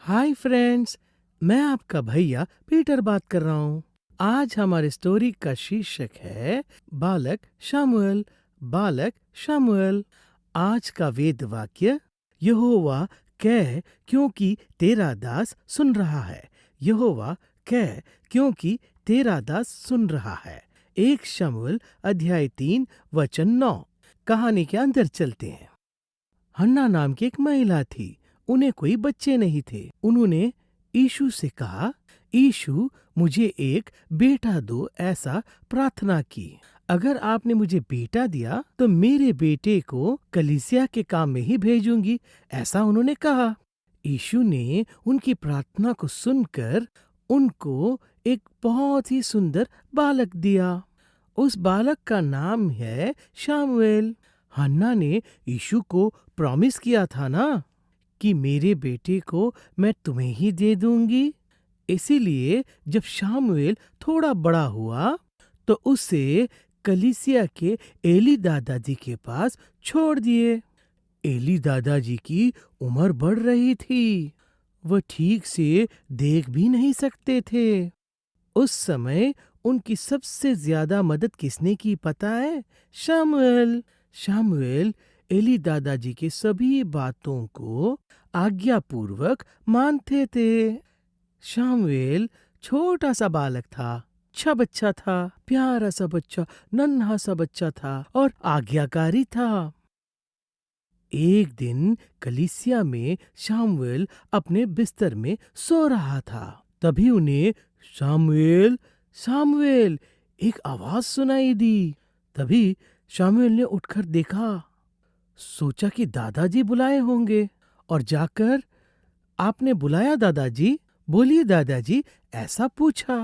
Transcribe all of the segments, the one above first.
Hi friends, मैं आपका भैया पीटर बात कर रहा हूँ। आज हमारे स्टोरी का शीर्षक है बालक शामुएल। बालक शामुएल। आज का वेद वाक्य, यहोवा कह क्योंकि तेरा दास सुन रहा है। यहोवा कह क्योंकि तेरा दास सुन रहा है। 1 शमूएल अध्याय 3 वचन 9। कहानी के अंदर चलते हैं। हन्ना नाम की एक महिला थी। उन्हें कोई बच्चे नहीं थे। उन्होंने यीशु से कहा, यीशु मुझे एक बेटा दो, ऐसा प्रार्थना की। अगर आपने मुझे बेटा दिया तो मेरे बेटे को कलीसिया के काम में ही भेजूंगी, ऐसा उन्होंने कहा। यीशु ने उनकी प्रार्थना को सुनकर उनको एक बहुत ही सुंदर बालक दिया। उस बालक का नाम है शामुएल। हन्ना ने यीशु को प्रॉमिस किया था ना कि मेरे बेटे को मैं तुम्हें ही दे दूंगी। इसीलिए जब शामुएल थोड़ा बड़ा हुआ तो उसे कलीसिया के एली दादाजी के पास छोड़ दिए। एली दादाजी की उम्र बढ़ रही थी। वह ठीक से देख भी नहीं सकते थे। उस समय उनकी सबसे ज्यादा मदद किसने की पता है? शामुएल। शामुएल एली दादाजी के सभी बातों को आज्ञापूर्वक मानते थे। शामुएल छोटा सा बालक था, अच्छा बच्चा था, प्यारा सा बच्चा, नन्हा सा बच्चा था और आज्ञाकारी था। एक दिन कलीसिया में शामुएल अपने बिस्तर में सो रहा था। तभी उन्हें शामुएल शामुएल एक आवाज सुनाई दी। तभी शामुएल ने उठकर देखा। सोचा कि दादाजी बुलाए होंगे और जाकर, आपने बुलाया दादाजी? बोलिए दादाजी, ऐसा पूछा।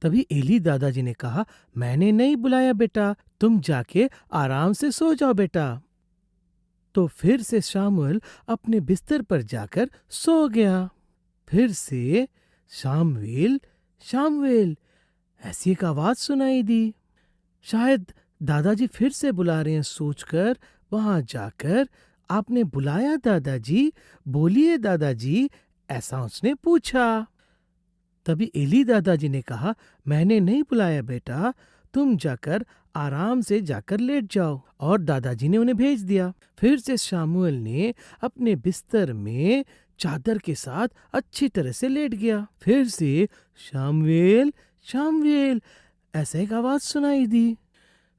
तभी एली दादाजी ने कहा, मैंने नहीं बुलाया बेटा, तुम जाके आराम से सो जाओ बेटा। तो फिर से शामुएल अपने बिस्तर पर जाकर सो गया। फिर से शामुएल शामुएल ऐसी एक आवाज सुनाई दी। शायद दादाजी फिर से बुला रहे हैं सोचकर वहां जाकर, आपने बुलाया दादाजी? बोलिए दादाजी, ऐसा उसने पूछा। तभी एली दादाजी ने कहा, मैंने नहीं बुलाया बेटा, तुम जाकर आराम से जाकर लेट जाओ। और दादाजी ने उन्हें भेज दिया। फिर से शामुएल ने अपने बिस्तर में चादर के साथ अच्छी तरह से लेट गया। फिर से शामुएल शामुएल ऐसा एक आवाज सुनाई दी।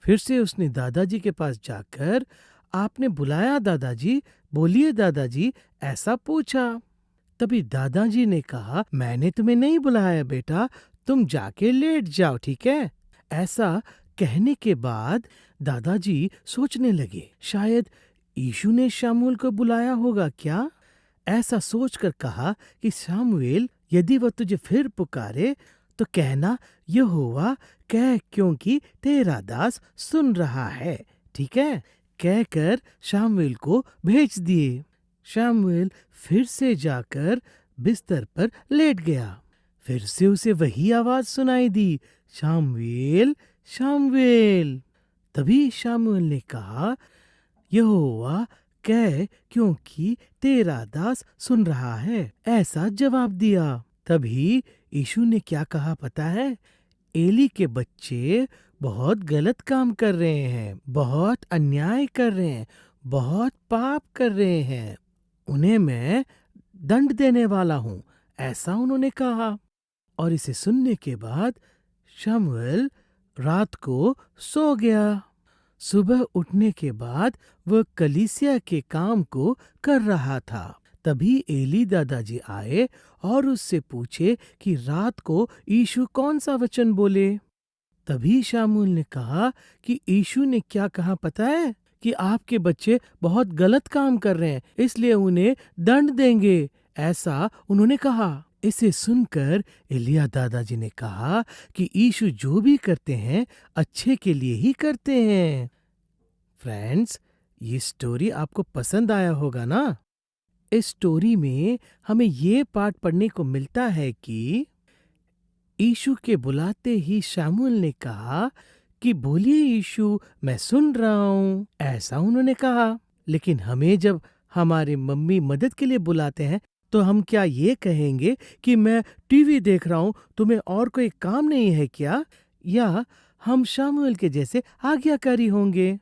फिर से उसने दादाजी के पास जाकर, आपने बुलाया दादाजी? बोलिए दादाजी, ऐसा पूछा। तभी दादाजी ने कहा, मैंने तुम्हें नहीं बुलाया बेटा, तुम जाके लेट जाओ, ठीक है? ऐसा कहने के बाद दादाजी सोचने लगे, शायद यीशु ने शामुएल को बुलाया होगा क्या? ऐसा सोचकर कहा कि शामुएल, यदि वह तुझे फिर पुकारे तो कहना, यहोवा कह क्योंकि तेरा दास सुन रहा है, ठीक है? कहकर शामुएल को भेज दिए। शामुएल फिर से जाकर बिस्तर पर लेट गया। फिर से उसे वही आवाज सुनाई दी, शामुएल शामुएल। तभी शामुएल ने कहा, यहोवा कह क्योंकि तेरा दास सुन रहा है, ऐसा जवाब दिया। तभी यीशु ने क्या कहा पता है? एली के बच्चे बहुत गलत काम कर रहे हैं, बहुत अन्याय कर रहे हैं, बहुत पाप कर रहे हैं, उन्हें मैं दंड देने वाला हूँ, ऐसा उन्होंने कहा। और इसे सुनने के बाद शमूएल रात को सो गया। सुबह उठने के बाद वह कलीसिया के काम को कर रहा था। तभी एली दादाजी आए और उससे पूछे कि रात को यीशु कौन सा वचन बोले। तभी शामूएल ने कहा कि यीशु ने क्या कहा पता है? कि आपके बच्चे बहुत गलत काम कर रहे हैं, इसलिए उन्हें दंड देंगे, ऐसा उन्होंने कहा। इसे सुनकर एलिया दादाजी ने कहा कि यीशु जो भी करते हैं अच्छे के लिए ही करते हैं। फ्रेंड्स, ये स्टोरी आपको पसंद आया होगा ना? इस स्टोरी में हमें ये पाठ पढ़ने को मिलता है कि यीशु के बुलाते ही शामूएल ने कहा कि बोलिए यीशु, मैं सुन रहा हूँ, ऐसा उन्होंने कहा। लेकिन हमें जब हमारे मम्मी मदद के लिए बुलाते हैं तो हम क्या ये कहेंगे कि मैं टीवी देख रहा हूँ, तुम्हें और कोई काम नहीं है क्या? या हम शामुएल के जैसे आज्ञाकारी होंगे?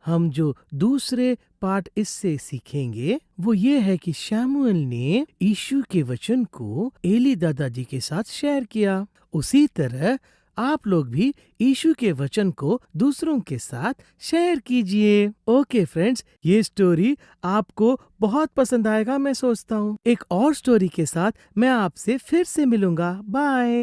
हम जो दूसरे पाठ इससे सीखेंगे वो ये है कि शमूएल ने यीशु के वचन को एली दादाजी के साथ शेयर किया। उसी तरह आप लोग भी यीशु के वचन को दूसरों के साथ शेयर कीजिए। ओके फ्रेंड्स, ये स्टोरी आपको बहुत पसंद आएगा मैं सोचता हूँ। एक और स्टोरी के साथ मैं आपसे फिर से मिलूंगा। बाय।